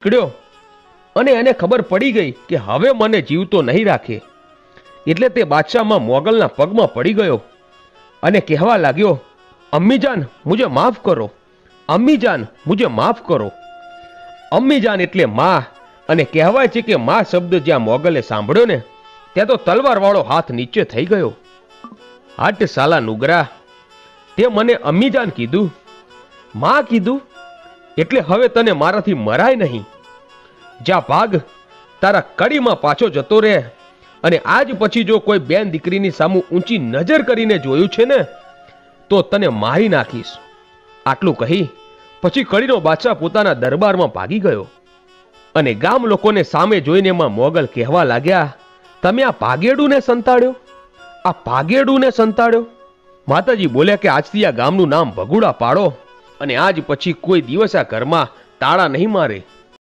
નીકળ્યો અને એને ખબર પડી ગઈ કે હવે મને જીવતો નહીં રાખે, એટલે તે બાદશાહમાં મોગલના પગમાં પડી ગયો અને કહેવા લાગ્યો, અમ્મીજાન મુજે માફ કરો, અમ્મીજાન મુજે માફ કરો. અમ્મીજાન એટલે માં, અને કહેવાય છે કે માં શબ્દ જ્યાં મોગલે સાંભળ્યો ને ત્યાં તો તલવારવાળો હાથ નીચે થઈ ગયો. હાટ સાલા નુગરા, તે મને અમ્મીજાન કીધું, માં કીધું, એટલે હવે તને મારાથી મરાય નહીં. જ્યાં ભાગ તારા કડીમાં પાછો જતો રહે, અને આજ પછી જો કોઈ બેન દીકરીની સામું ઊંચી નજર કરીને જોયું છે ને તો તને મારી નાખીશ. આટલું કહી પછી કડીનો બાદશાહ પોતાના દરબારમાં ભાગી ગયો. અને ગામ લોકોને સામે જોઈને એમાં મોગલ કહેવા લાગ્યા, તમે આ ભાગેડુને સંતાડ્યો, આ ભાગેડુને સંતાડ્યો. માતાજી બોલ્યા કે આજથી આ ગામનું નામ ભગુડા પાડો, અને આજ પછી કોઈ દિવસ આ ઘરમાં તાળા નહીં મારે.